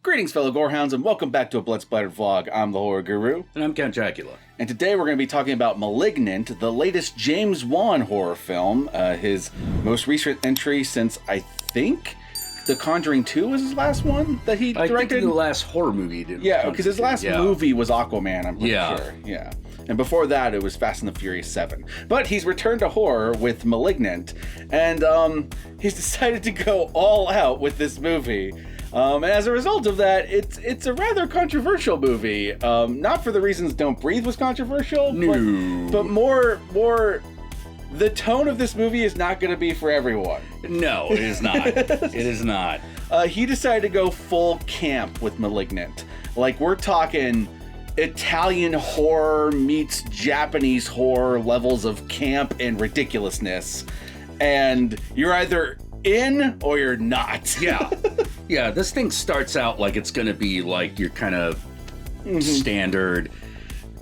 Greetings, fellow gorehounds, and welcome back to a Blood Splattered vlog. I'm the Horror Guru. And I'm Count Jackula. And today we're going to be talking about Malignant, the latest James Wan horror film. His most recent entry since, I think, The Conjuring 2 was his last one that he directed? I think the last horror movie he did. Yeah, because his last movie was Aquaman, I'm pretty sure. Yeah. And before that, it was Fast and the Furious 7. But he's returned to horror with Malignant, and he's decided to go all out with this movie. And as a result of that, it's a rather controversial movie. Not for the reasons Don't Breathe was controversial, but more the tone of this movie is not going to be for everyone. No, it is not. It is not. He decided to go full camp with Malignant. Like, we're talking Italian horror meets Japanese horror levels of camp and ridiculousness. And you're either in or you're not. Yeah, this thing starts out like it's gonna be like your kind of standard,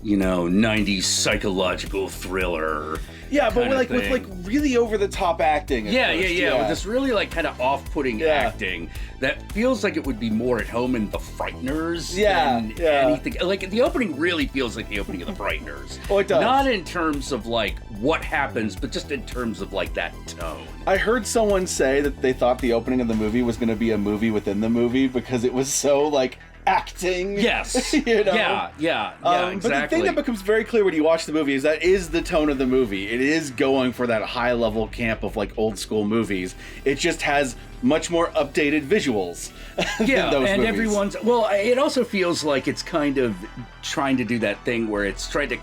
90s psychological thriller. Yeah, but with really over the top acting. Yeah. With this really kind of off-putting acting that feels like it would be more at home in The Frighteners than anything. Like, the opening really feels like the opening of The Frighteners. Oh, it does. Not in terms of what happens, but just in terms of that tone. I heard someone say that they thought the opening of the movie was going to be a movie within the movie because it was so acting. Yes. Yeah, exactly. But the thing that becomes very clear when you watch the movie is that is the tone of the movie. It is going for that high level camp of old school movies. It just has much more updated visuals than those movies. It also feels like it's kind of trying to do that thing where it's trying to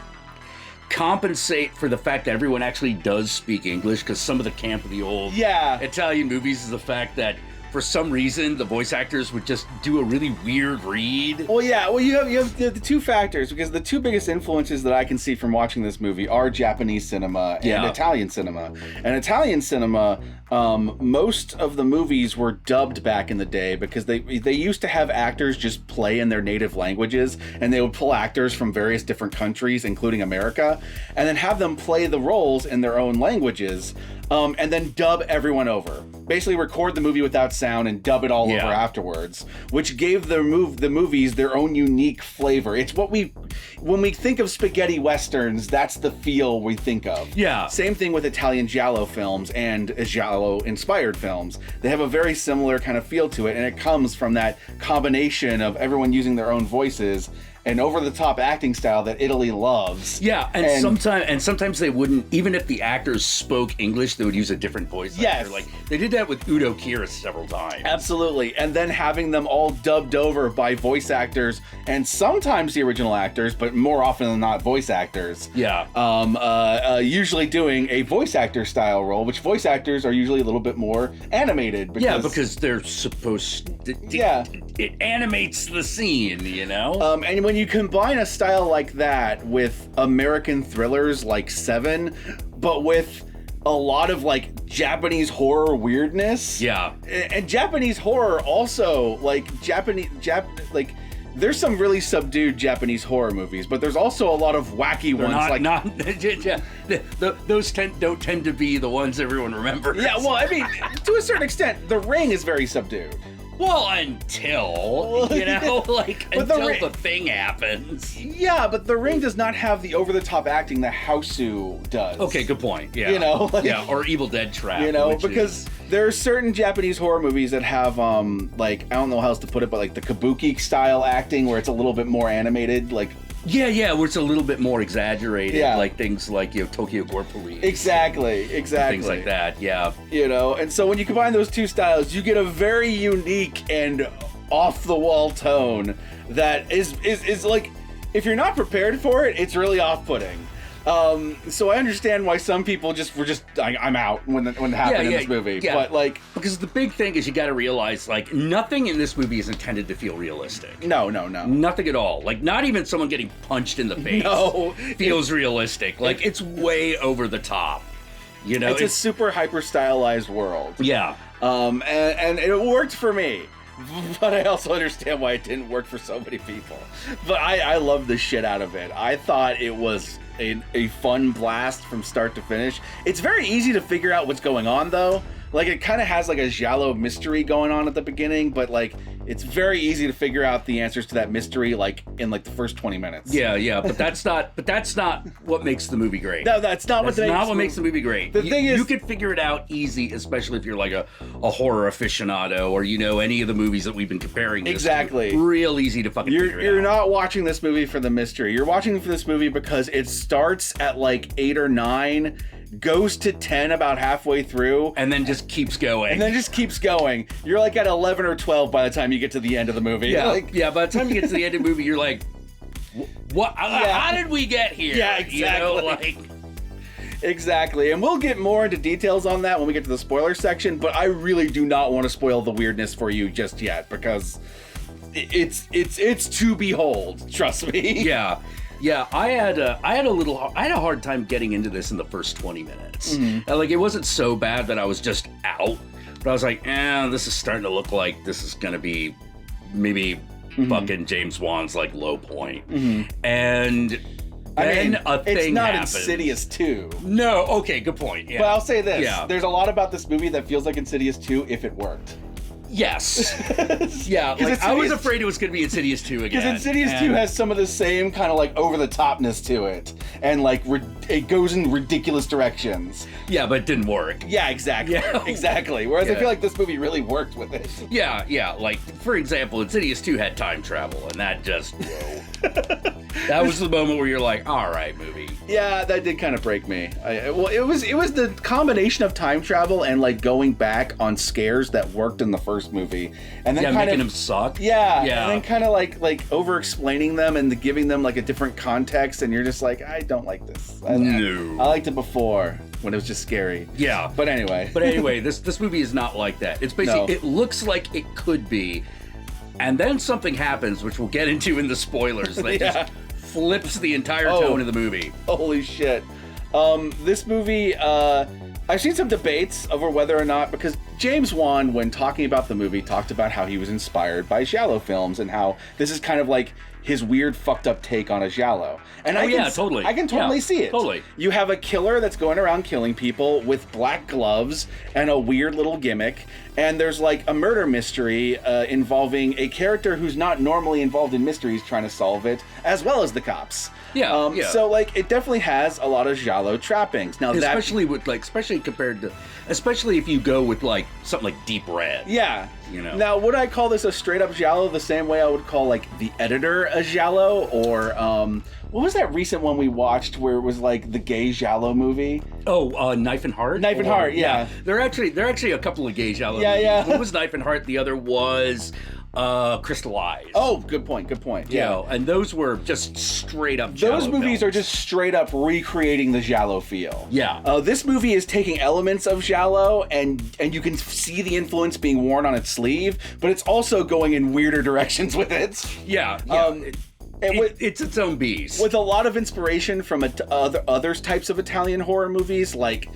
compensate for the fact that everyone actually does speak English, because some of the camp of the old Italian movies is the fact that for some reason the voice actors would just do a really weird read. Well, you have the two factors, because the two biggest influences that I can see from watching this movie are Japanese cinema and Italian cinema. And Italian cinema, most of the movies were dubbed back in the day because they used to have actors just play in their native languages, and they would pull actors from various different countries, including America, and then have them play the roles in their own languages, and then dub everyone over. Basically record the movie without sound and dub it all over afterwards, which gave the movies their own unique flavor. It's what when we think of spaghetti westerns, that's the feel we think of. Yeah. Same thing with Italian giallo films and giallo inspired films. They have a very similar kind of feel to it, and it comes from that combination of everyone using their own voices and over-the-top acting style that Italy loves. Yeah, and sometimes they wouldn't, even if the actors spoke English, they would use a different voice actor. They did that with Udo Kier several times. Absolutely, and then having them all dubbed over by voice actors, and sometimes the original actors, but more often than not, voice actors. Yeah. Usually doing a voice actor style role, which voice actors are usually a little bit more animated. Because they're supposed to... It animates the scene, And when you combine a style like that with American thrillers like Seven, but with a lot of Japanese horror weirdness. Yeah. And Japanese horror also, there's some really subdued Japanese horror movies, but there's also a lot of wacky ones. Those don't tend to be the ones everyone remembers. Yeah, well, I mean, to a certain extent, The Ring is very subdued. Well, until the thing happens. Yeah, but The Ring does not have the over-the-top acting that Hausu does. Okay, good point. Yeah. Or Evil Dead Trap. Because there are certain Japanese horror movies that have, I don't know how else to put it, but the kabuki style acting where it's a little bit more animated, Yeah, where it's a little bit more exaggerated, things like Tokyo Gore Police. Exactly. Things like that, yeah. And so when you combine those two styles, you get a very unique and off-the-wall tone that is if you're not prepared for it, it's really off-putting. So I understand why some people were just I'm out when it happened in this movie. Yeah. But because the big thing is you got to realize nothing in this movie is intended to feel realistic. No. Nothing at all. Not even someone getting punched in the face feels realistic. It's way over the top. It's a super hyper stylized world. Yeah. And it worked for me. But I also understand why it didn't work for so many people. But I love the shit out of it. I thought it was a fun blast from start to finish. It's very easy to figure out what's going on, though. Like, it kind of has like a giallo mystery going on at the beginning, but like It's very easy to figure out the answers to that mystery like in like the first 20 minutes. Yeah, but that's not what makes the movie great. No, that's not what makes the movie great. The thing is, you could figure it out easy, especially if you're like a horror aficionado or any of the movies that we've been comparing this exactly. to. Real easy to fucking figure it out. You're not watching this movie for the mystery. You're watching for this movie because it starts at like 8 or 9, goes to 10 about halfway through, and then just keeps going. You're like at 11 or 12 by the time you get to the end of the movie. By the time you get to the end of the movie, you're like, what? How did we get here? Yeah, exactly. Exactly, and we'll get more into details on that when we get to the spoiler section, but I really do not want to spoil the weirdness for you just yet, because it's to behold, trust me. Yeah, I had a hard time getting into this in the first 20 minutes. Mm-hmm. Like, it wasn't so bad that I was just out, but I was like, this is starting to look like this is gonna be maybe fucking James Wan's like low point. Mm-hmm. And then a thing it's not happens. Insidious 2. No, okay, good point. Yeah. But I'll say this. Yeah. There's a lot about this movie that feels like Insidious 2 if it worked. Yes. Yeah, like, I was afraid it was going to be Insidious 2 again. Because Insidious 2 has some of the same kind of like over-the-topness to it. And like it goes in ridiculous directions. Yeah, but it didn't work. Yeah, exactly. Yeah. Exactly. Whereas I feel like this movie really worked with it. Yeah. Like, for example, Insidious 2 had time travel, and that just, whoa. That was the moment where you're like, all right, movie. Yeah, that did kind of break me. It was the combination of time travel and like going back on scares that worked in the first movie, and then making them suck. Yeah, and then kind of like over explaining them and giving them like a different context, and you're just like, I don't like this. I liked it before when it was just scary. Yeah, but anyway, this movie is not like that. It's basically it looks like it could be, and then something happens, which we'll get into in the spoilers. That just flips the entire tone of the movie. Holy shit! This movie, I've seen some debates over whether or not, because James Wan, when talking about the movie, talked about how he was inspired by giallo films and how this is kind of like his weird fucked up take on a giallo. And I can totally see it. Totally. You have a killer that's going around killing people with black gloves and a weird little gimmick, and there's like a murder mystery involving a character who's not normally involved in mysteries trying to solve it, as well as the cops. So like it definitely has a lot of giallo trappings. Now, especially if you go with like something like Deep Red. Yeah. Now, would I call this a straight up giallo the same way I would call like The Editor a giallo, or what was that recent one we watched where it was like the gay giallo movie? Oh, Knife and Heart. Knife and Heart, yeah. There are actually a couple of gay giallo movies. Yeah. One was Knife and Heart. The other was Crystal Eyes. Oh, good point. Yeah, and those were just straight up giallo Those movies films. are just straight up recreating the giallo feel. Yeah. This movie is taking elements of giallo, and you can see the influence being worn on its sleeve, but it's also going in weirder directions with it. Yeah. It's its own beast. With a lot of inspiration from other types of Italian horror movies, like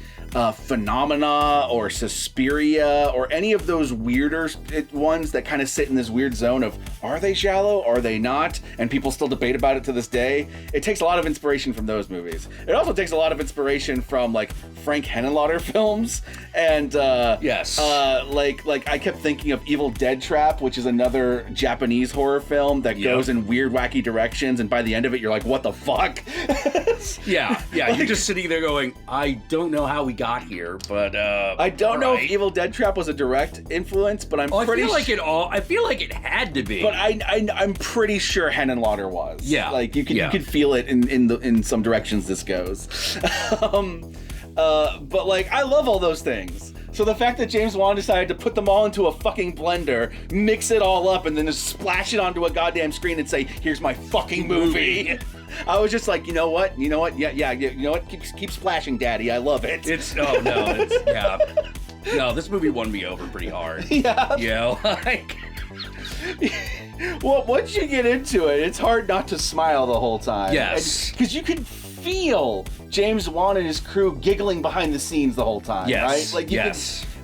Phenomena or Suspiria, or any of those weirder ones that kind of sit in this weird zone of, are they giallo, are they not? And people still debate about it to this day. It takes a lot of inspiration from those movies. It also takes a lot of inspiration from like Frank Henenlotter films, and like I kept thinking of Evil Dead Trap, which is another Japanese horror film that goes in weird, wacky directions, and by the end of it, you're like, what the fuck? You're just sitting there going, I don't know how we got here, but I don't know if Evil Dead Trap was a direct influence, but I feel like it had to be. But I'm pretty sure Henenlotter was. Yeah, like you could feel it in some directions this goes. But like I love all those things. So the fact that James Wan decided to put them all into a fucking blender, mix it all up, and then just splash it onto a goddamn screen and say, "Here's my fucking movie." I was just like, you know what? Yeah. You know what? Keep splashing, Daddy. I love it. No, this movie won me over pretty hard. Yeah. Like. Well, once you get into it, it's hard not to smile the whole time. Yes. Because you can feel James Wan and his crew giggling behind the scenes the whole time, right? Like you can,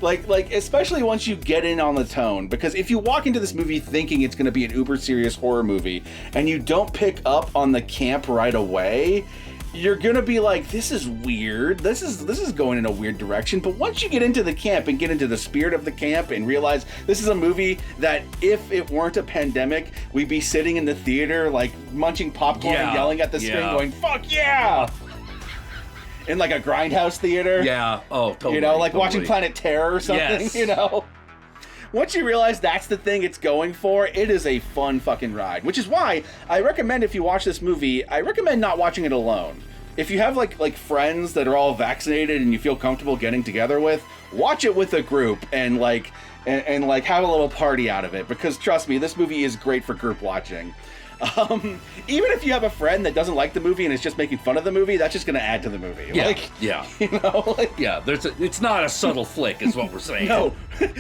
like especially once you get in on the tone, because if you walk into this movie thinking it's going to be an uber serious horror movie and you don't pick up on the camp right away, you're gonna be like, this is weird. This is going in a weird direction. But once you get into the camp and get into the spirit of the camp and realize this is a movie that if it weren't a pandemic, we'd be sitting in the theater like munching popcorn and yelling at the screen going, fuck yeah! In like a grindhouse theater. Yeah. Oh, totally. You know, like watching Planet Terror or something, you know? Once you realize that's the thing it's going for, it is a fun fucking ride. Which is why I recommend, if you watch this movie, I recommend not watching it alone. If you have like friends that are all vaccinated and you feel comfortable getting together with, watch it with a group and like have a little party out of it. Because trust me, this movie is great for group watching. Even if you have a friend that doesn't like the movie and is just making fun of the movie, that's just going to add to the movie. Yeah, like, yeah. You know, like, yeah. It's not a subtle flick, is what we're saying. No,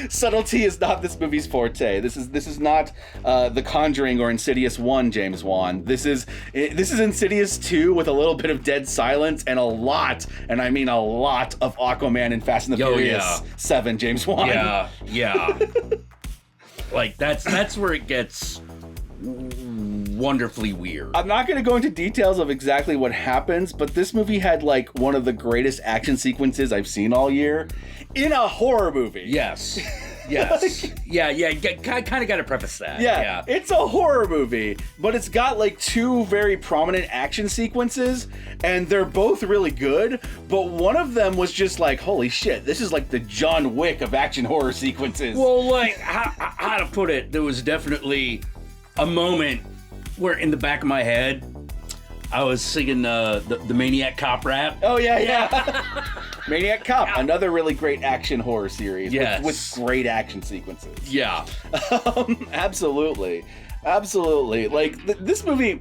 subtlety is not this movie's forte. This is not The Conjuring or Insidious 1, James Wan. This is Insidious 2 with a little bit of dead silence and a lot, and I mean a lot, of Aquaman and Fast and the Furious 7, James Wan. Yeah, yeah. Like that's where it gets wonderfully weird. I'm not going to go into details of exactly what happens, but this movie had like one of the greatest action sequences I've seen all year in a horror movie. Yes. Yes. I kind of got to preface that. Yeah, it's a horror movie, but it's got like two very prominent action sequences, and they're both really good, but one of them was just like, holy shit, this is like the John Wick of action horror sequences. Well, like, how to put it, there was definitely a moment where in the back of my head, I was singing the Maniac Cop rap. Oh, yeah. Maniac Cop, another really great action horror series with great action sequences. Yeah. Absolutely. Like, this movie...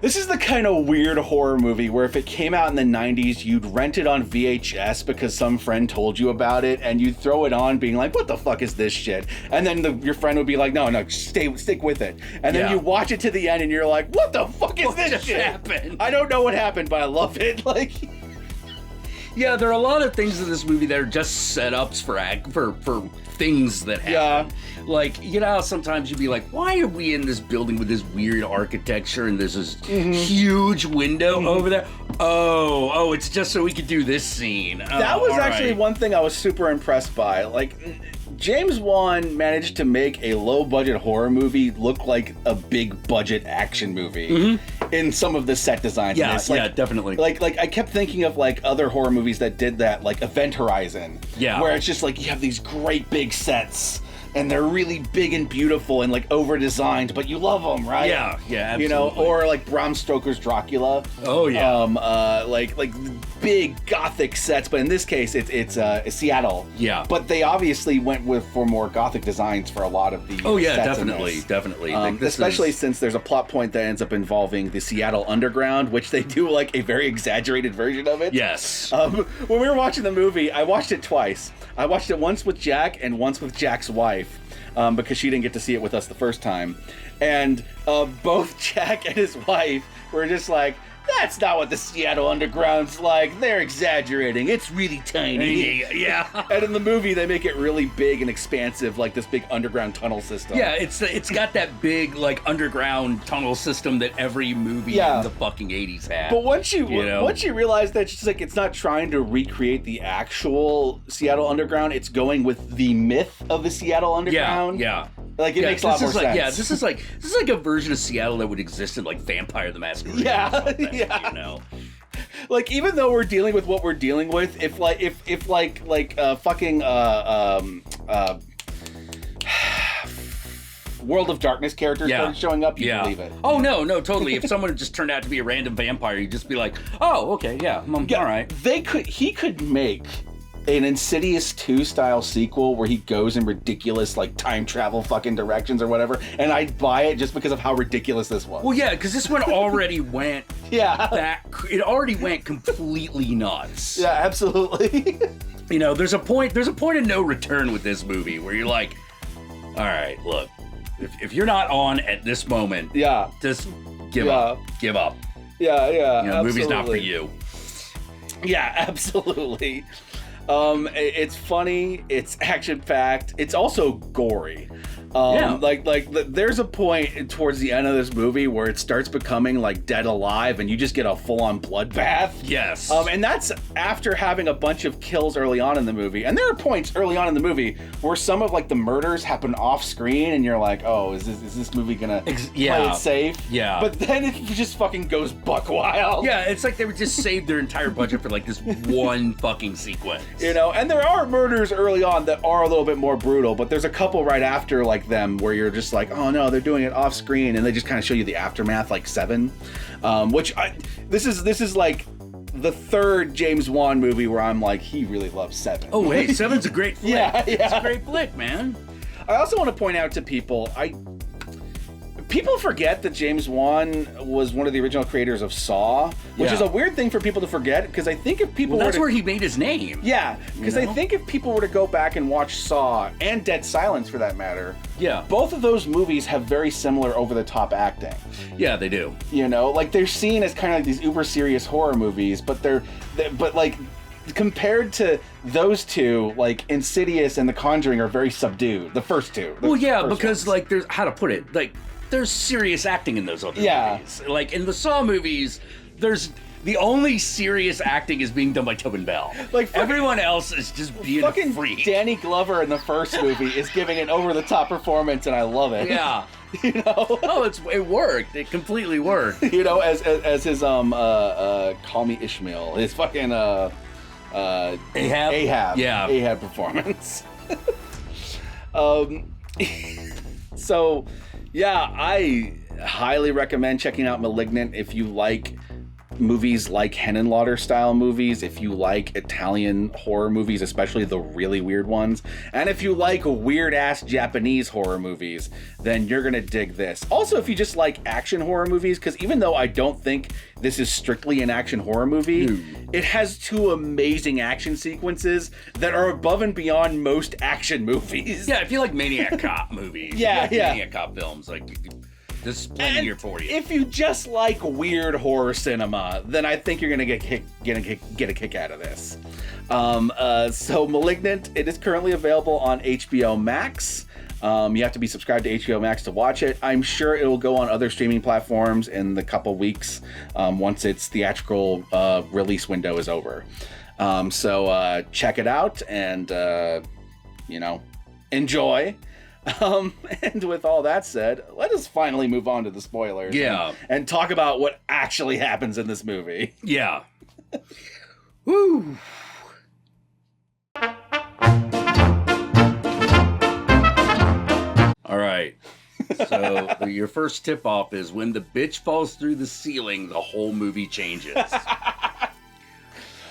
This is the kind of weird horror movie where if it came out in the 90s, you'd rent it on VHS because some friend told you about it, and you'd throw it on being like, what the fuck is this shit? And then your friend would be like, no, stick with it. And then you watch it to the end and you're like, what the fuck is this shit? Happened? I don't know what happened, but I love it. Like... Yeah, there are a lot of things in this movie that are just setups for things that happen. Yeah. Like, you know how sometimes you'd be like, why are we in this building with this weird architecture and there's this huge window over there? Oh, it's just so we could do this scene. That was actually one thing I was super impressed by. Like, James Wan managed to make a low-budget horror movie look like a big-budget action movie in some of the set designs. Yeah, yeah, definitely. Like I kept thinking of like other horror movies that did that, like Event Horizon. Yeah. Where it's just like you have these great big sets and they're really big and beautiful and like over-designed, but you love them, right? Yeah, absolutely. You know, or like Bram Stoker's Dracula. Oh yeah. Like big gothic sets, but in this case it's Seattle. Yeah. But they obviously went for more gothic designs for a lot of the sets definitely. Especially since there's a plot point that ends up involving the Seattle Underground, which they do like a very exaggerated version of it. Yes. When we were watching the movie, I watched it twice. I watched it once with Jack and once with Jack's wife, because she didn't get to see it with us the first time. And both Jack and his wife were just like, that's not what the Seattle Underground's like. They're exaggerating. It's really tiny. Yeah. And in the movie, they make it really big and expansive, like this big underground tunnel system. Yeah, it's got that big, like, underground tunnel system that every movie in the fucking 80s had. But once you realize that it's not trying to recreate the actual Seattle Underground, it's going with the myth of the Seattle Underground. Yeah. Like, it makes a lot more sense. Yeah, this is like a version of Seattle that would exist in, like, Vampire the Masquerade. Yeah, you know? Like, even though we're dealing with what we're dealing with, if World of Darkness characters started showing up, you'd believe it. Oh, no, totally. If someone just turned out to be a random vampire, you'd just be like, oh, okay, all right. He could make an Insidious 2 style sequel where he goes in ridiculous like time travel fucking directions or whatever, and I'd buy it just because of how ridiculous this was. Well, yeah, because this one already went it already went completely nuts. Yeah, absolutely. You know, there's a point of no return with this movie where you're like, all right, look, if you're not on at this moment, just give up. Yeah, you know, the movie's not for you. Yeah, absolutely. It's funny, it's action-packed, it's also gory. There's a point towards the end of this movie where it starts becoming like Dead Alive, and you just get a full-on bloodbath. Yes. And that's after having a bunch of kills early on in the movie. And there are points early on in the movie where some of like the murders happen off screen, and you're like, oh, is this movie gonna play it safe? Yeah. But then it just fucking goes buck wild. Yeah, it's like they would just save their entire budget for like this one fucking sequence. You know, and there are murders early on that are a little bit more brutal, but there's a couple right after like them where you're just like, oh no, they're doing it off screen, and they just kind of show you the aftermath, like Seven, this is like the third James Wan movie where I'm like, he really loves Seven. Oh wait, Seven's a great flick. Yeah. It's a great flick, man. I also want to point out to people, people forget that James Wan was one of the original creators of Saw, which is a weird thing for people to forget, because I think if people that's where he made his name. Yeah, because I think if people were to go back and watch Saw, and Dead Silence for that matter, both of those movies have very similar over-the-top acting. Yeah, they do. You know, like they're seen as kind of like these uber serious horror movies, but but like compared to those two, like Insidious and The Conjuring are very subdued. The first two. Because like there's, how to put it, like there's serious acting in those other movies. Like in the Saw movies, there's the only serious acting is being done by Tobin Bell. Like everyone else is just being a freak. Danny Glover in the first movie is giving an over-the-top performance, and I love it. Yeah. You know? Oh, it worked. It completely worked. You know, as his Call Me Ishmael, his fucking Ahab. Yeah. Ahab performance. So yeah, I highly recommend checking out Malignant if you like movies like Henenlotter style movies, if you like Italian horror movies, especially the really weird ones, and if you like weird ass Japanese horror movies, then you're gonna dig this. Also, if you just like action horror movies, because even though I don't think this is strictly an action horror movie, it has two amazing action sequences that are above and beyond most action movies. Yeah, if you like Maniac Cop movies, Maniac Cop films, like there's plenty here for you. If you just like weird horror cinema, then I think you're gonna get a kick out of this. So Malignant, it is currently available on HBO Max. You have to be subscribed to HBO Max to watch it. I'm sure it will go on other streaming platforms in the couple weeks once its theatrical release window is over. So check it out and enjoy. And with all that said, let us finally move on to the spoilers. And talk about what actually happens in this movie. Yeah. Woo. All right. So your first tip off is when the bitch falls through the ceiling, the whole movie changes.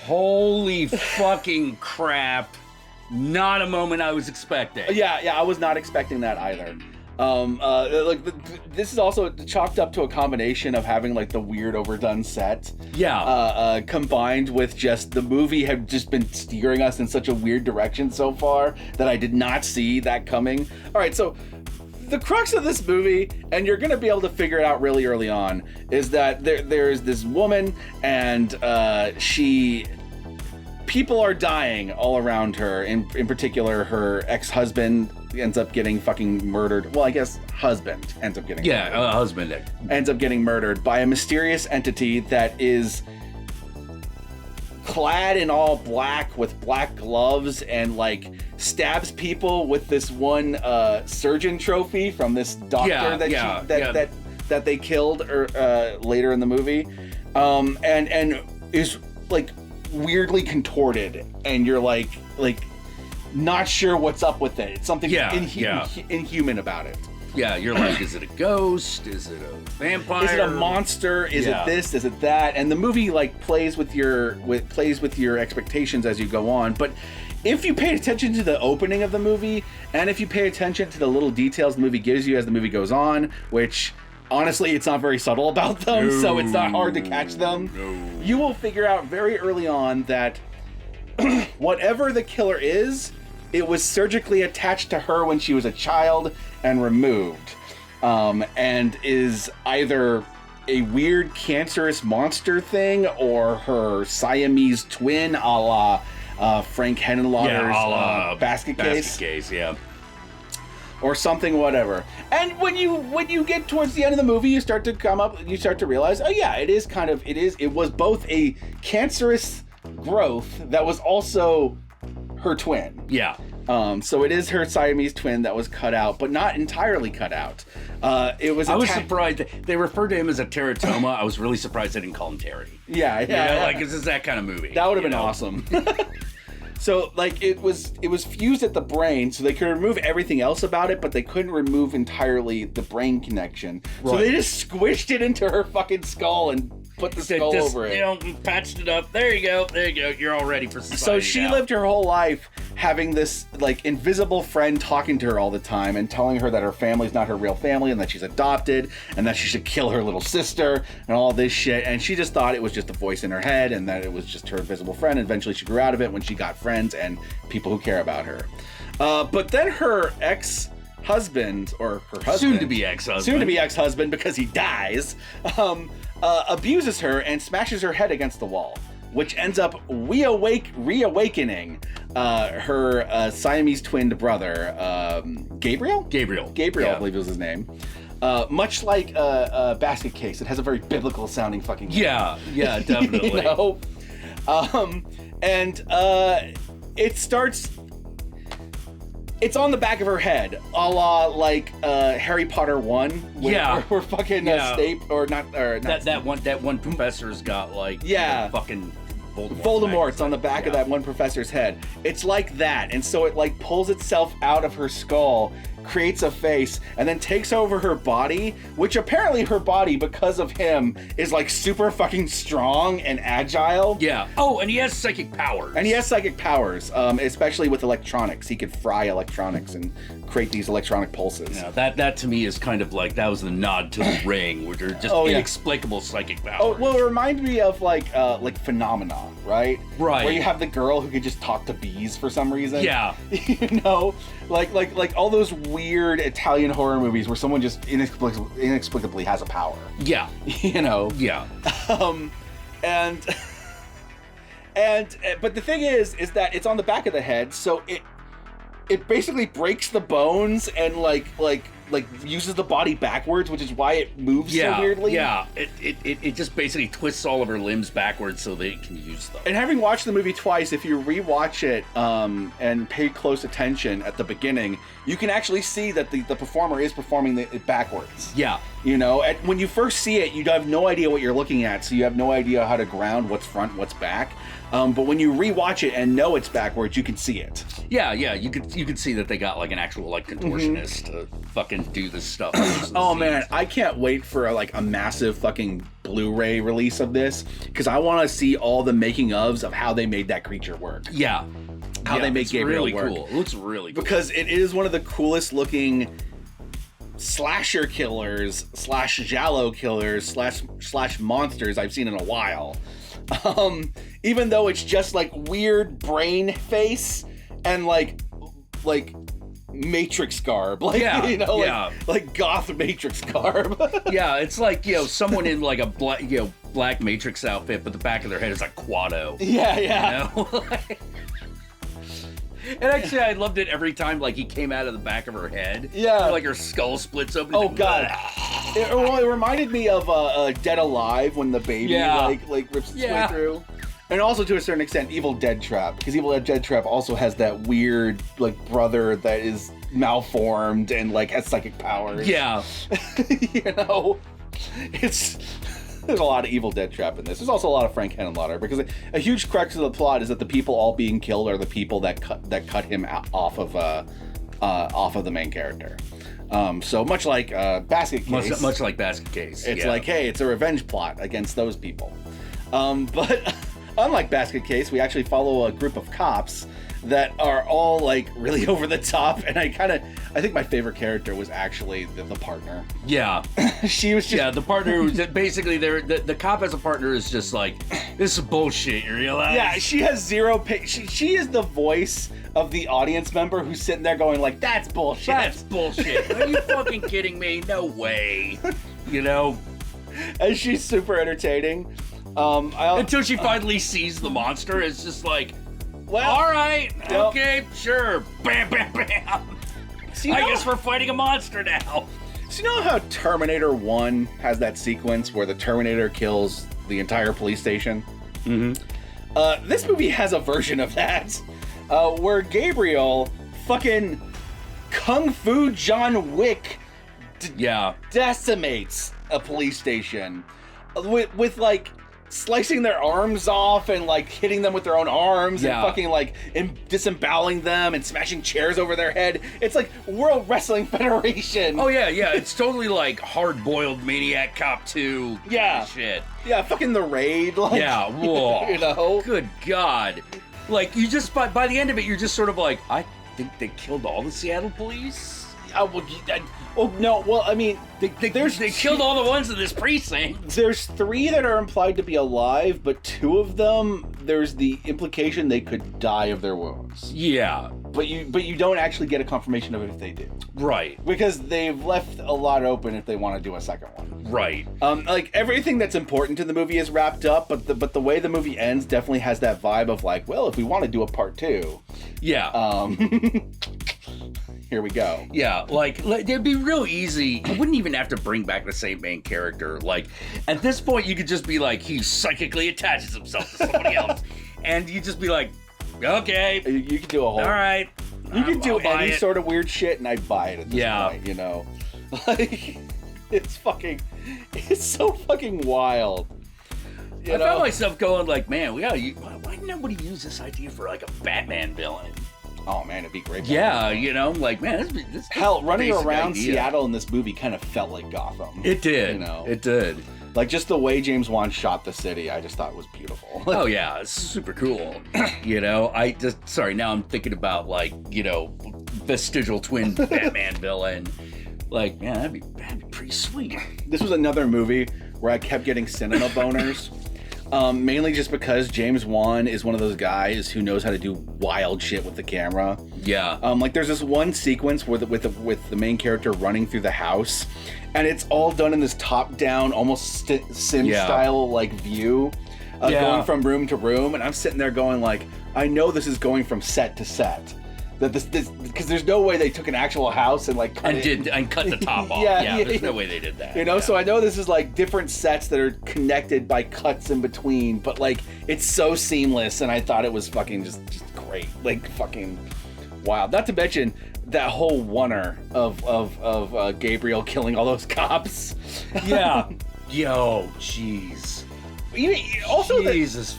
Holy fucking crap. Not a moment I was expecting. Yeah, I was not expecting that either. This is also chalked up to a combination of having like the weird overdone set. Yeah. Combined with just the movie had just been steering us in such a weird direction so far that I did not see that coming. All right, so the crux of this movie, and you're going to be able to figure it out really early on, is that there's this woman and people are dying all around her. In particular, her ex-husband ends up getting fucking murdered. Well, I guess husband ends up getting murdered. Husband ends up getting murdered by a mysterious entity that is clad in all black with black gloves and like stabs people with this one surgeon trophy from this doctor that they killed later in the movie, and is like weirdly contorted, and you're like not sure what's up with it. It's something inhuman about it. Yeah, you're like, is it a ghost? Is it a vampire? Is it a monster? Is it this? Is it that? And the movie like plays with your expectations as you go on. But if you pay attention to the opening of the movie, and if you pay attention to the little details the movie gives you as the movie goes on, which honestly, it's not very subtle about them, so it's not hard to catch them. You will figure out very early on that whatever the killer is, it was surgically attached to her when she was a child and removed, and is either a weird cancerous monster thing or her Siamese twin, a la Frank Henenlotter's basket case. or something, whatever. And when you get towards the end of the movie, you start to realize, oh yeah, it was both a cancerous growth that was also her twin. Yeah. So it is her Siamese twin that was cut out, but not entirely cut out. I was surprised they referred to him as a teratoma. I was really surprised they didn't call him Terry. Yeah. Like this is that kind of movie. That would have been awesome. So like it was fused at the brain, so they could remove everything else about it, but they couldn't remove entirely the brain connection. Right. So they just squished it into her fucking skull and put the skull over it. Patched it up. There you go. You're all ready for society. So she lived her whole life having this like invisible friend talking to her all the time and telling her that her family's not her real family and that she's adopted and that she should kill her little sister and all this shit. And she just thought it was just a voice in her head and that it was just her invisible friend. And eventually she grew out of it when she got friends and people who care about her. But then her ex-husband, or her husband, soon to be ex-husband because he dies, abuses her and smashes her head against the wall, which ends up reawakening her Siamese twinned brother, Gabriel, yeah. I believe was his name. Much like a basket case, it has a very biblical sounding fucking name. Yeah, definitely. You know? It starts. It's on the back of her head, a la like Harry Potter 1. Where fucking Snape or not that one professor's got like fucking Voldemort's on the back of that one professor's head. It's like that, and so it like pulls itself out of her skull, creates a face, and then takes over her body, which apparently her body, because of him, is like super fucking strong and agile. Yeah. Oh, and he has psychic powers. Especially with electronics. He could fry electronics and create these electronic pulses. Yeah, that to me is kind of like, that was the nod to the Ring, where they're just inexplicable psychic powers. Oh, well, it reminded me of like Phenomena, right? Right. Where you have the girl who could just talk to bees for some reason. Yeah. You know? Like all those weird Italian horror movies where someone just inexplicably has a power. Yeah. You know? Yeah. But the thing is that it's on the back of the head, so it basically breaks the bones and like uses the body backwards, which is why it moves so weirdly. Yeah, it just basically twists all of her limbs backwards so they can use them. And having watched the movie twice, if you rewatch it and pay close attention at the beginning, you can actually see that the performer is performing it backwards. Yeah. You know, when you first see it, you have no idea what you're looking at, so you have no idea how to ground what's front, what's back. But when you rewatch it and know it's backwards, you can see it. Yeah, you could see that they got like an actual like contortionist to fucking do this stuff. Oh man, I can't wait for a massive fucking Blu-ray release of this, because I want to see all the making ofs of how they made that creature work. Yeah. How they make Gabriel really work. Cool. It looks really cool. Because it is one of the coolest looking slasher killers / giallo killers / monsters I've seen in a while. Even though it's just like weird brain face and like Matrix garb, like goth Matrix garb. Yeah, it's like someone in like a black Matrix outfit, but the back of their head is like Quado. Yeah. You know? And actually, I loved it every time like he came out of the back of her head. Yeah, like her skull splits open. Oh god. It reminded me of Dead Alive when the baby like rips its way through. And also to a certain extent Evil Dead Trap, because Evil Dead Trap also has that weird like brother that is malformed and like has psychic powers. Yeah. You know, there's a lot of Evil Dead Trap in this. There's also a lot of Frank Henenlotter, because a huge crux of the plot is that the people all being killed are the people that cut him off of the main character. So much like Basket Case. Much like Basket Case. It's like, hey, it's a revenge plot against those people. But unlike Basket Case, we actually follow a group of cops that are all like really over the top, and I think my favorite character was actually the partner. Yeah. She was just the partner was basically the cop as a partner is just like, this is bullshit, you realize? Yeah, she has zero she is the voice of the audience member who's sitting there going like, that's bullshit. That's bullshit. Are you fucking kidding me? No way. You know? And she's super entertaining. Until she finally sees the monster, it's just like, well, all right, okay, sure, bam, bam, bam. I guess we're fighting a monster now. So you know how Terminator 1 has that sequence where the Terminator kills the entire police station? Mm-hmm. This movie has a version of that, where Gabriel fucking Kung Fu John Wick decimates a police station with like slicing their arms off and like hitting them with their own arms and fucking like disemboweling them and smashing chairs over their head. It's like World Wrestling Federation. Oh yeah, it's totally like Hard-Boiled Maniac Cop 2 shit. Yeah, fucking The Raid. Like, whoa. You know? Good God. Like, you just, by the end of it, you're just sort of like, I think they killed all the Seattle police? I mean, they killed all the ones in this precinct. There's 3 that are implied to be alive, but 2 of them, there's the implication they could die of their wounds. Yeah. But you don't actually get a confirmation of it if they do. Right. Because they've left a lot open if they want to do a second one. Right. Like, everything that's important to the movie is wrapped up, but the way the movie ends definitely has that vibe of like, well, if we want to do a part 2. Yeah. Here we go. Yeah, like it'd be real easy. You wouldn't even have to bring back the same main character. Like, at this point, you could just be like, he psychically attaches himself to somebody else. And you just be like, okay. You could do a whole... All right. You could do any sort of weird shit, and I'd buy it at this point, you know? Like, it's so fucking wild. I found myself going like, man, why didn't nobody use this idea for like a Batman villain? Oh man, it'd be great. Yeah, you know, like, man, this hell, running around Seattle in this movie kind of felt like Gotham. It did. You know, it did. Like, just the way James Wan shot the city, I just thought was beautiful. Oh yeah, it's super cool. You know, now I'm thinking about like, you know, vestigial twin Batman villain. Like, man, that'd be pretty sweet. This was another movie where I kept getting cinema boners. Mainly just because James Wan is one of those guys who knows how to do wild shit with the camera. Yeah. Like, there's this one sequence with the main character running through the house, and it's all done in this top-down, almost sim-style like view, going from room to room. And I'm sitting there going like, I know this is going from set to set. That this because there's no way they took an actual house and like cut the top off. There's no way they did that. You know, so I know this is like different sets that are connected by cuts in between, but like it's so seamless, and I thought it was fucking just great, like fucking wild. Not to mention that whole oneer of Gabriel killing all those cops. Yeah. Yo, jeez. Also, Jesus.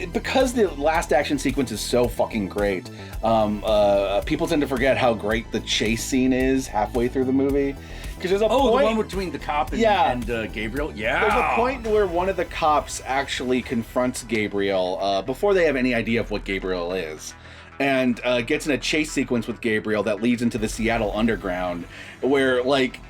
It's because the last action sequence is so fucking great. People tend to forget how great the chase scene is halfway through the movie. Because there's a point, the one between the cop and Gabriel. Yeah, there's a point where one of the cops actually confronts Gabriel before they have any idea of what Gabriel is, and gets in a chase sequence with Gabriel that leads into the Seattle Underground, where like.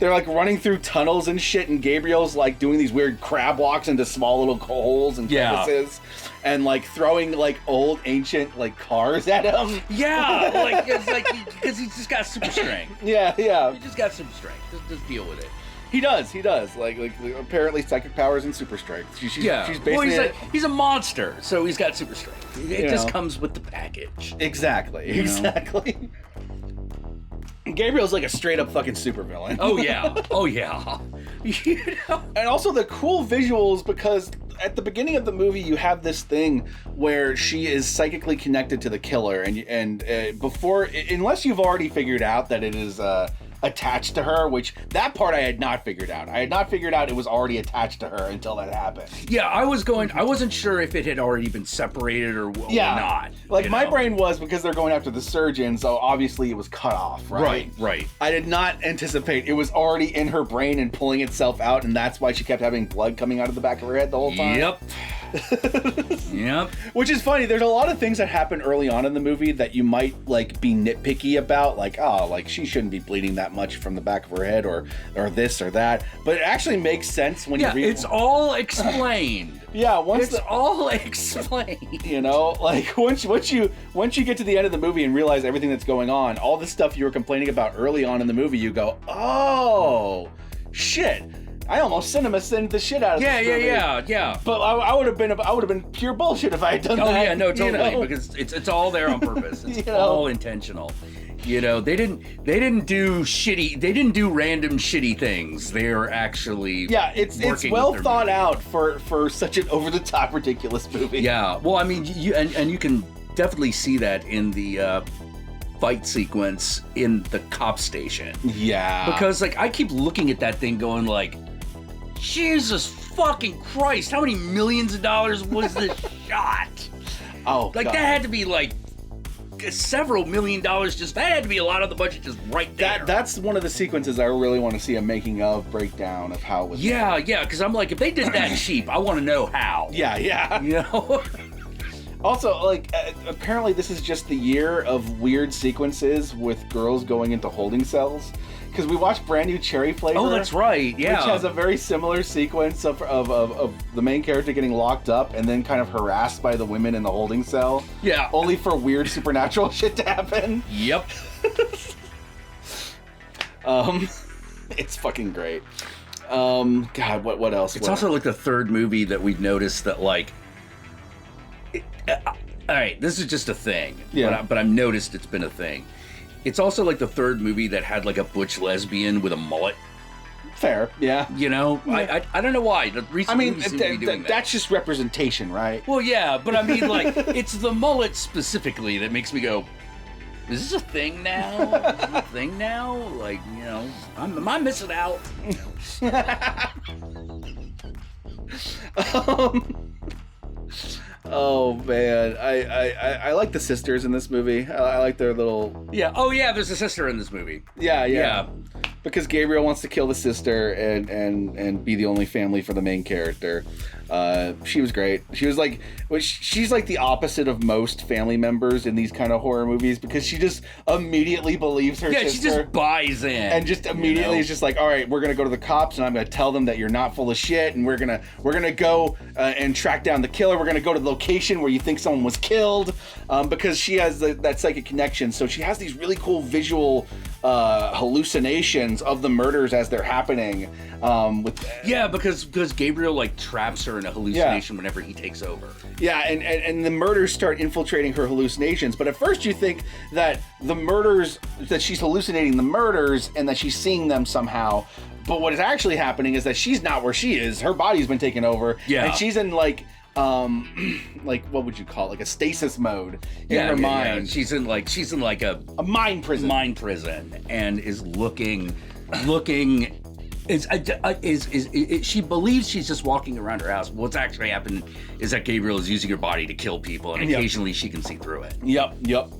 They're like running through tunnels and shit, and Gabriel's like doing these weird crab walks into small little holes and crevices, and like throwing like old ancient like cars at him. Yeah, like it's like because he's just got super strength. Yeah. He just got super strength. Just deal with it. He does. Like apparently psychic powers and super strength. She's basically he's a monster, so he's got super strength. It just comes with the package. Exactly. Gabriel's like a straight up fucking supervillain. Oh yeah. You know? And also the cool visuals, because at the beginning of the movie you have this thing where she is psychically connected to the killer, and before, unless you've already figured out that it is attached to her, which that part I had not figured out. I had not figured out it was already attached to her until that happened. Yeah, I wasn't sure if it had already been separated or not. Like, my brain was, because they're going after the surgeon, so obviously it was cut off, right? Right. I did not anticipate it was already in her brain and pulling itself out, and that's why she kept having blood coming out of the back of her head the whole time. Yep. Which is funny. There's a lot of things that happen early on in the movie that you might like be nitpicky about, like, oh, like she shouldn't be bleeding that much from the back of her head, or this or that. But it actually makes sense when you read. It's all explained. All explained. You know, like once you get to the end of the movie and realize everything that's going on, all the stuff you were complaining about early on in the movie, you go, oh shit. I almost cinema-sinned the shit out of this movie. Yeah. But I would have been pure bullshit if I had done that. Oh yeah, no, totally, because it's all there on purpose. It's all intentional. You know, they didn't do random shitty things. They're actually it's well thought out for such an over-the-top ridiculous movie. Yeah. Well, I mean, you can definitely see that in the fight sequence in the cop station. Yeah. Because like I keep looking at that thing going like, Jesus fucking Christ, how many millions of dollars was this shot? Oh, like God. That had to be like several $1 million. Just that had to be a lot of the budget just right there. That's one of the sequences I really want to see a making of breakdown of how it was. Yeah, because I'm like, if they did that cheap, I want to know how. Yeah. You know. Also, like, apparently this is just the year of weird sequences with girls going into holding cells. Because we watched Brand New Cherry Flavor. Oh, that's right, yeah. Which has a very similar sequence of the main character getting locked up and then kind of harassed by the women in the holding cell. Yeah. Only for weird supernatural shit to happen. Yep. It's fucking great. God, what else? It's also like the third movie that we've noticed that like... all right, this is just a thing. Yeah. But I've noticed it's been a thing. It's also like the third movie that had like a butch lesbian with a mullet. Fair, yeah. You know, Yeah. I don't know why. The recent movies seem to be doing that. That's just representation, right? Well, yeah, but I mean, like, it's the mullet specifically that makes me go, is this a thing now? Is this a thing now? Like, you know, am I missing out? Oh man, I like the sisters in this movie. I like their little. Yeah. Oh yeah, there's a sister in this movie. Yeah. Because Gabriel wants to kill the sister and be the only family for the main character. She was great. She was like, she's like the opposite of most family members in these kind of horror movies because she just immediately believes her sister. Yeah, she just buys in. And just immediately is just like, all right, we're going to go to the cops and I'm going to tell them that you're not full of shit and we're going to go and track down the killer. We're going to go to the location where you think someone was killed because she has that psychic connection. So she has these really cool visual hallucinations of the murders as they're happening. Because Gabriel like traps her in a hallucination whenever he takes over. Yeah, and the murders start infiltrating her hallucinations. But at first you think that the murders, that she's hallucinating the murders and that she's seeing them somehow. But what is actually happening is that she's not where she is. Her body's been taken over. Yeah. And she's in like what would you call it? Like a stasis mode in her mind. Yeah. She's in like a mind prison. Mind prison, and is looking. She believes she's just walking around her house. What's actually happened is that Gabriel is using her body to kill people, and occasionally she can see through it. Yep.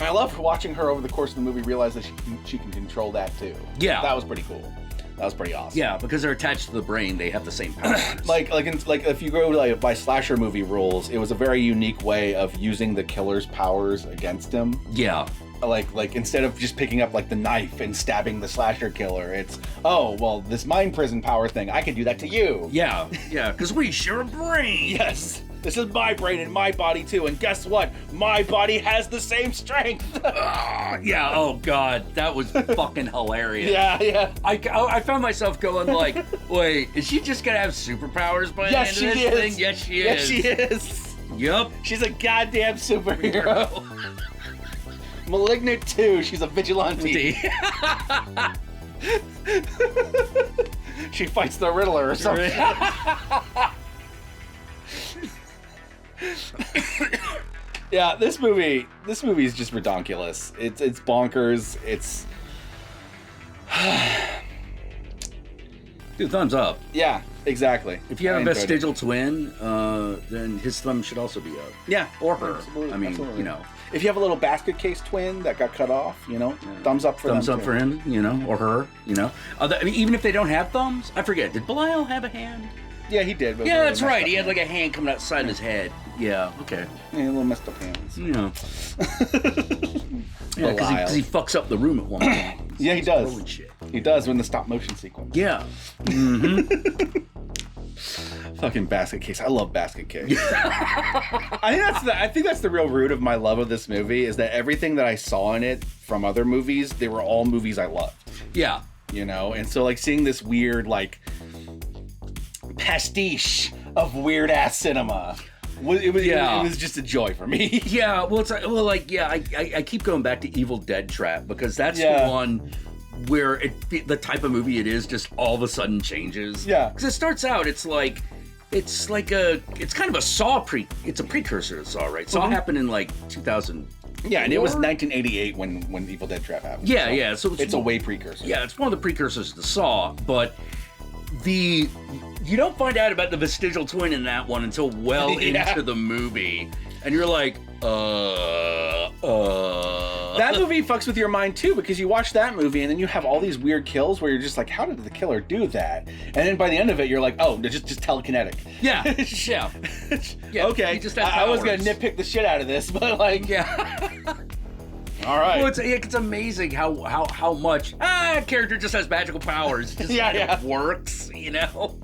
I love watching her over the course of the movie realize that she can control that too. Yeah, that was pretty cool. That was pretty awesome. Yeah, because they're attached to the brain, they have the same powers. like if you go like by slasher movie rules, it was a very unique way of using the killer's powers against him. Yeah. Like instead of just picking up like the knife and stabbing the slasher killer, it's this mind prison power thing. I can do that to you. Yeah, because we share a brain. Yes, this is my brain and my body too. And guess what? My body has the same strength. Yeah. Oh God, that was fucking hilarious. Yeah. I found myself going like, wait, is she just gonna have superpowers by the end of this thing? Yes, she is. Yes, she is. Yup. She's a goddamn superhero. Malignant 2, she's a vigilante. She fights the Riddler or something. Yeah, this movie is just redonkulous. It's bonkers. It's Dude, thumbs up. Yeah, exactly. If you have a vestigial twin, then his thumb should also be up. Yeah. Or her. Absolutely. I mean, Absolutely. you know. If you have a little basket case twin that got cut off, thumbs up for them. Thumbs up for him, or her, I mean, even if they don't have thumbs, I forget. Did Belial have a hand? Yeah, he did. But yeah, that's right. He had like a hand coming outside his head. Yeah, okay. Yeah, a little messed up hands. Yeah. Yeah, because he fucks up the room at one point. Yeah, he does. Shit. He does in the stop motion sequence. Yeah. Mm-hmm. Fucking basket case. I love basket case. I think that's the real root of my love of this movie is that everything that I saw in it from other movies, they were all movies I loved. Yeah. And so like seeing this weird like pastiche of weird-ass cinema. It was just a joy for me. Yeah, well, I keep going back to Evil Dead Trap because that's the one where the type of movie it is just all of a sudden changes. Yeah. Because it starts out, it's kind of a Saw it's a precursor to Saw, right? Saw happened in like 2000. Yeah, and it was 1988 when Evil Dead Trap happened. Yeah, so it's a way precursor. Yeah, it's one of the precursors to Saw, but you don't find out about the vestigial twin in that one until well into the movie. And you're like, That movie fucks with your mind too, because you watch that movie and then you have all these weird kills where you're just like, how did the killer do that? And then by the end of it, you're like, oh, they're just telekinetic. Yeah. Yeah. Okay. I was going to nitpick the shit out of this, but like... Yeah. All right. Well, it's amazing how much a character just has magical powers. Just it works, you know?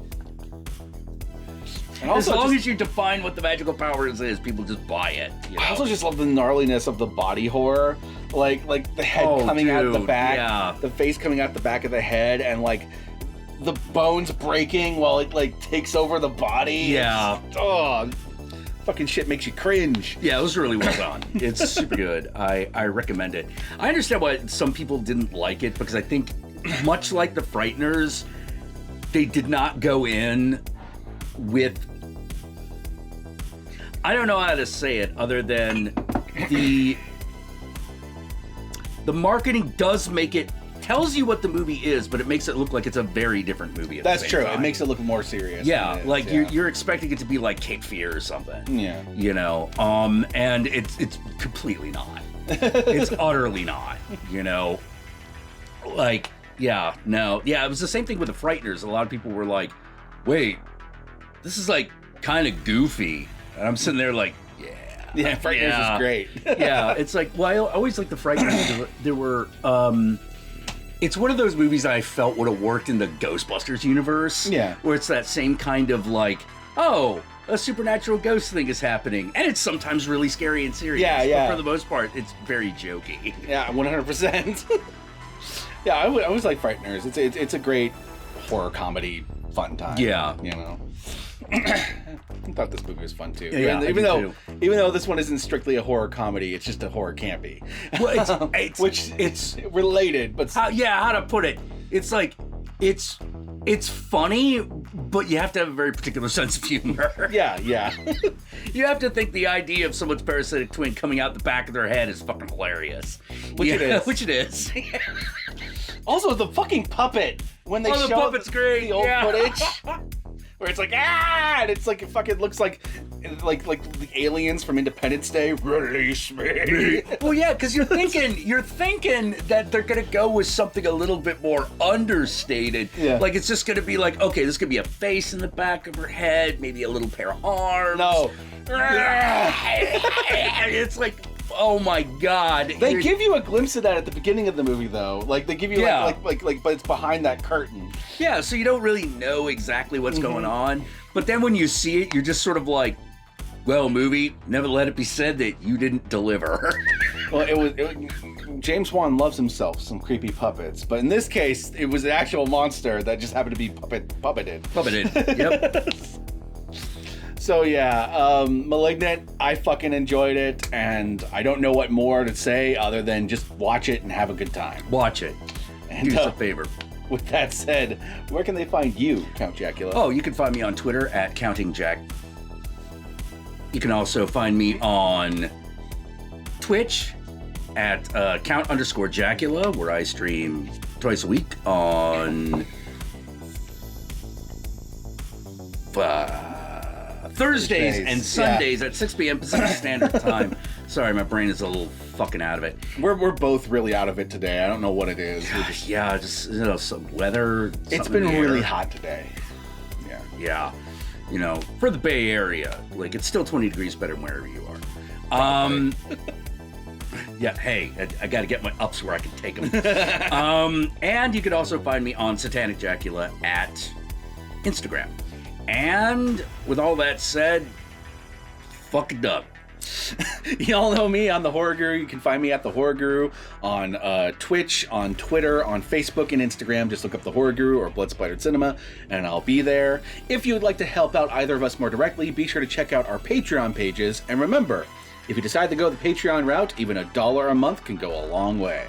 And also, as long as you define what the magical powers is, people just buy it. You know? I also just love the gnarliness of the body horror, like the head coming out the back, the face coming out the back of the head, and like the bones breaking while it like takes over the body. Yeah. Fucking shit makes you cringe. Yeah, it was really well done. It's super good. I recommend it. I understand why some people didn't like it, because I think, much like The Frighteners, they did not go in with, I don't know how to say it other than the marketing does make it, tells you what the movie is, but it makes it look like it's a very different movie at the same time. It makes it look more serious. Yeah, like you're expecting it to be like Cape Fear or something. Yeah. You know, and it's completely not. It's utterly not, you know. Like, yeah, no. Yeah, it was the same thing with The Frighteners. A lot of people were like, wait, this is like kind of goofy. And I'm sitting there like, yeah, Frighteners is great. Yeah, it's like, well, I always liked The Frighteners. There were, it's one of those movies that I felt would have worked in the Ghostbusters universe. Yeah. Where it's that same kind of like, oh, a supernatural ghost thing is happening. And it's sometimes really scary and serious. Yeah. But for the most part, it's very jokey. Yeah, 100%. Yeah, I always like Frighteners. It's a great horror comedy fun time. Yeah. You know. I thought this movie was fun too. Yeah, even though this one isn't strictly a horror comedy, it's just a horror campy. Well, it's related, but how to put it? It's like it's funny, but you have to have a very particular sense of humor. Yeah. You have to think the idea of someone's parasitic twin coming out the back of their head is fucking hilarious. Which it is. Also, the fucking puppet when they show the puppet's great. The old footage. Where it's like, and it's like, it fucking looks like the aliens from Independence Day. Release me. Well, yeah, because you're thinking that they're gonna go with something a little bit more understated. Yeah. Like it's just gonna be like, okay, this could be a face in the back of her head, maybe a little pair of arms. No. It's like, oh my god. They give you a glimpse of that at the beginning of the movie, though. Like they give you like, but it's behind that curtain. Yeah, so you don't really know exactly what's going on. But then when you see it, you're just sort of like, well, movie, never let it be said that you didn't deliver. Well, James Wan loves himself some creepy puppets, but in this case, it was an actual monster that just happened to be puppeted. Yep. So yeah, Malignant, I fucking enjoyed it, and I don't know what more to say other than just watch it and have a good time. Watch it. And do us a favor. With that said, where can they find you, Count Jackula? Oh, you can find me on Twitter at CountingJack. You can also find me on Twitch at Count_Jackula, where I stream twice a week on Thursdays and Sundays at 6 p.m. Pacific Standard Time. Sorry, my brain is a little fucking out of it. We're both really out of it today. I don't know what it is. Just some weather. It's been really hot today. Yeah. You know, for the Bay Area, like it's still 20 degrees better than wherever you are. Yeah, hey, I got to get my ups where I can take them. And you could also find me on Satanic Jackula at Instagram. And with all that said, fuck it up. Y'all know me. I'm the Horror Guru. You can find me at the Horror Guru on Twitch, on Twitter, on Facebook, and Instagram. Just look up the Horror Guru or Blood Splattered Cinema, and I'll be there. If you would like to help out either of us more directly, be sure to check out our Patreon pages. And remember, if you decide to go the Patreon route, even $1 a month can go a long way.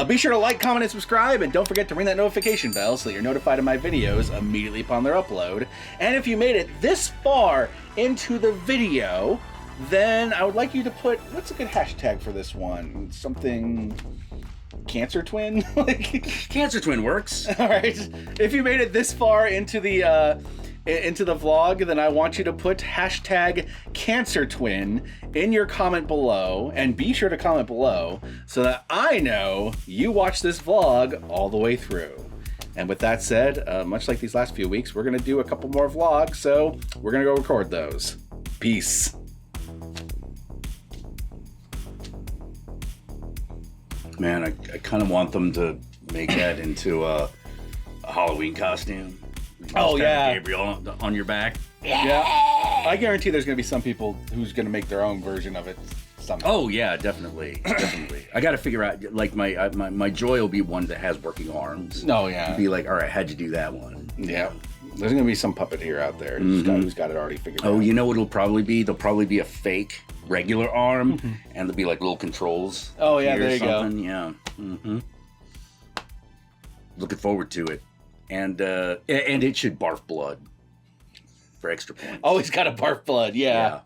Be sure to like, comment, and subscribe, and don't forget to ring that notification bell so that you're notified of my videos immediately upon their upload. And if you made it this far into the video, then I would like you to put, what's a good hashtag for this one? Something... Cancer Twin? Cancer Twin works. All right. If you made it this far into the vlog, then I want you to put hashtag Cancer Twin in your comment below, and be sure to comment below so that I know you watched this vlog all the way through. And with that said, much like these last few weeks, we're going to do a couple more vlogs, so we're going to go record those. Peace. Man, I kind of want them to make that into a Halloween costume. Oh, yeah. Gabriel on your back. Yeah. I guarantee there's going to be some people who's going to make their own version of it somehow. Oh, yeah, definitely. Definitely. I got to figure out, like, my joy will be one that has working arms. Oh, yeah. Be like, all right, how'd you do that one? Yeah. There's going to be some puppeteer out there who's got it already figured out. Oh, you know what it'll probably be? There'll probably be a fake regular arm, and there'll be, like, little controls. Oh, yeah, there you go. Yeah. Looking forward to it. And it should barf blood for extra points. Oh, he's got to barf blood, yeah.